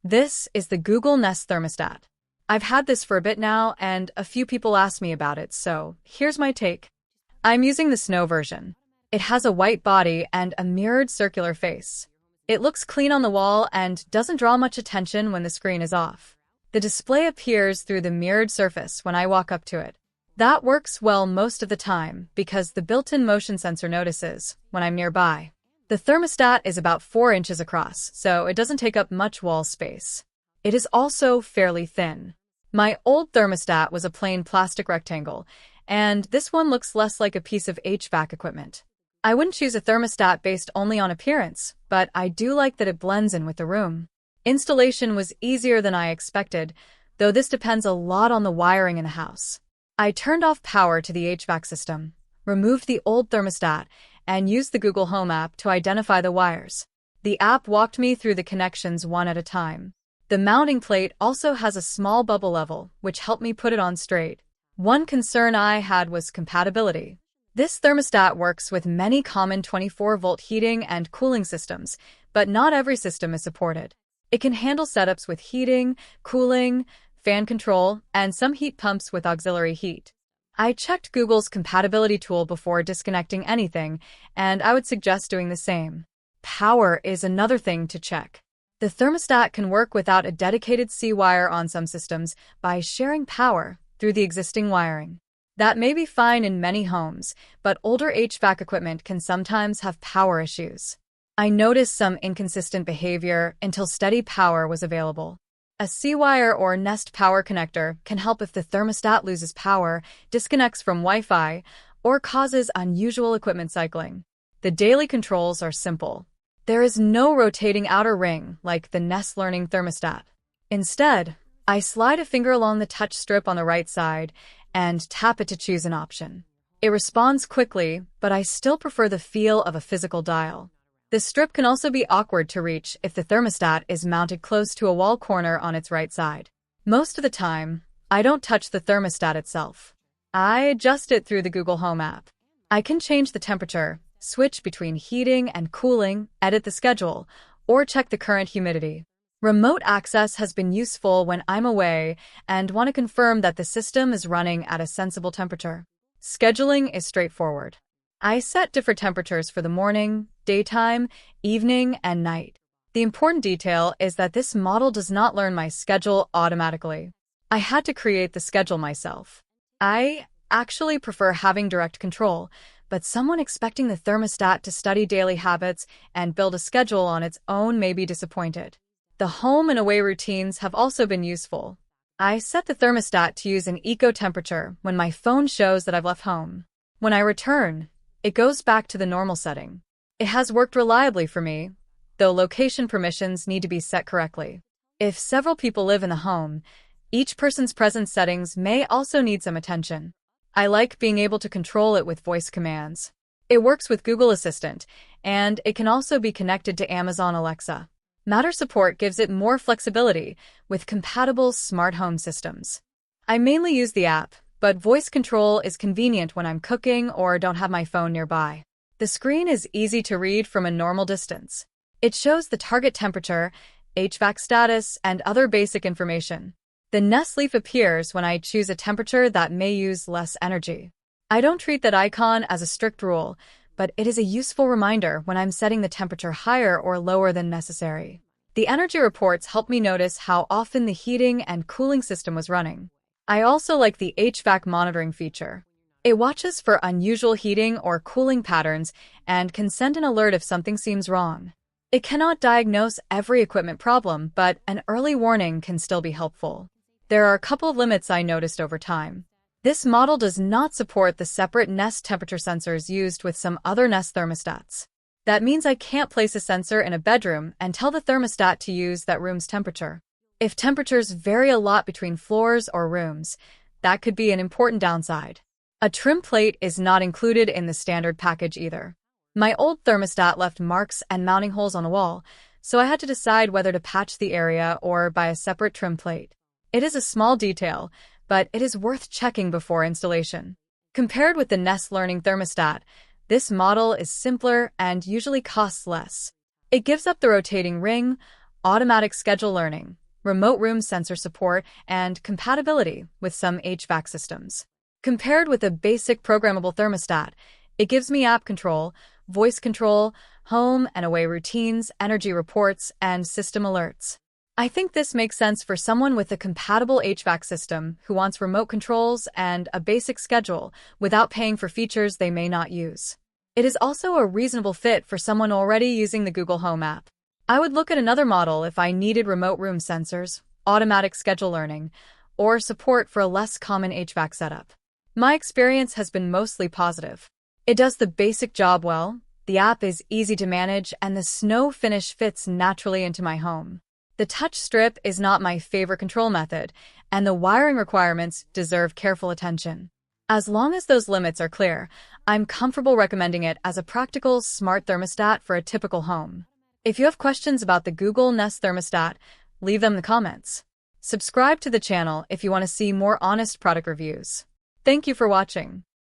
This is the Google Nest Thermostat. I've had this for a bit now, and a few people asked me about it, so here's my take. I'm using the Snow version. It has a white body and a mirrored circular face. It looks clean on the wall and doesn't draw much attention when the screen is off. The display appears through the mirrored surface when I walk up to it. That works well most of the time because the built-in motion sensor notices when I'm nearby. The thermostat is about 4 inches across, so it doesn't take up much wall space. It is also fairly thin. My old thermostat was a plain plastic rectangle, and this one looks less like a piece of HVAC equipment. I wouldn't choose a thermostat based only on appearance, but I do like that it blends in with the room. Installation was easier than I expected, though this depends a lot on the wiring in the house. I turned off power to the HVAC system, removed the old thermostat, and used the Google Home app to identify the wires. The app walked me through the connections one at a time. The mounting plate also has a small bubble level, which helped me put it on straight. One concern I had was compatibility. This thermostat works with many common 24-volt heating and cooling systems, but not every system is supported. It can handle setups with heating, cooling, fan control, and some heat pumps with auxiliary heat. I checked Google's compatibility tool before disconnecting anything, and I would suggest doing the same. Power is another thing to check. The thermostat can work without a dedicated C-wire on some systems by sharing power through the existing wiring. That may be fine in many homes, but older HVAC equipment can sometimes have power issues. I noticed some inconsistent behavior until steady power was available. A C-wire or Nest power connector can help if the thermostat loses power, disconnects from Wi-Fi, or causes unusual equipment cycling. The daily controls are simple. There is no rotating outer ring like the Nest Learning thermostat. Instead, I slide a finger along the touch strip on the right side and tap it to choose an option. It responds quickly, but I still prefer the feel of a physical dial. The strip can also be awkward to reach if the thermostat is mounted close to a wall corner on its right side. Most of the time, I don't touch the thermostat itself. I adjust it through the Google Home app. I can change the temperature, switch between heating and cooling, edit the schedule, or check the current humidity. Remote access has been useful when I'm away and want to confirm that the system is running at a sensible temperature. Scheduling is straightforward. I set different temperatures for the morning, daytime, evening, and night. The important detail is that this model does not learn my schedule automatically. I had to create the schedule myself. I actually prefer having direct control, but someone expecting the thermostat to study daily habits and build a schedule on its own may be disappointed. The home and away routines have also been useful. I set the thermostat to use an eco temperature when my phone shows that I've left home. When I return, it goes back to the normal setting. It has worked reliably for me, though location permissions need to be set correctly. If several people live in the home, each person's presence settings may also need some attention. I like being able to control it with voice commands. It works with Google Assistant, and it can also be connected to Amazon Alexa. Matter support gives it more flexibility with compatible smart home systems. I mainly use the app, but voice control is convenient when I'm cooking or don't have my phone nearby. The screen is easy to read from a normal distance. It shows the target temperature, HVAC status, and other basic information. The Nest leaf appears when I choose a temperature that may use less energy. I don't treat that icon as a strict rule, but it is a useful reminder when I'm setting the temperature higher or lower than necessary. The energy reports help me notice how often the heating and cooling system was running. I also like the HVAC monitoring feature. It watches for unusual heating or cooling patterns and can send an alert if something seems wrong. It cannot diagnose every equipment problem, but an early warning can still be helpful. There are a couple of limits I noticed over time. This model does not support the separate Nest temperature sensors used with some other Nest thermostats. That means I can't place a sensor in a bedroom and tell the thermostat to use that room's temperature. If temperatures vary a lot between floors or rooms, that could be an important downside. A trim plate is not included in the standard package either. My old thermostat left marks and mounting holes on the wall, so I had to decide whether to patch the area or buy a separate trim plate. It is a small detail, but it is worth checking before installation. Compared with the Nest Learning thermostat, this model is simpler and usually costs less. It gives up the rotating ring, automatic schedule learning, remote room sensor support, and compatibility with some HVAC systems. Compared with a basic programmable thermostat, it gives me app control, voice control, home and away routines, energy reports, and system alerts. I think this makes sense for someone with a compatible HVAC system who wants remote controls and a basic schedule without paying for features they may not use. It is also a reasonable fit for someone already using the Google Home app. I would look at another model if I needed remote room sensors, automatic schedule learning, or support for a less common HVAC setup. My experience has been mostly positive. It does the basic job well, the app is easy to manage, and the snow finish fits naturally into my home. The touch strip is not my favorite control method, and the wiring requirements deserve careful attention. As long as those limits are clear, I'm comfortable recommending it as a practical, smart thermostat for a typical home. If you have questions about the Google Nest Thermostat, leave them in the comments. Subscribe to the channel if you want to see more honest product reviews. Thank you for watching.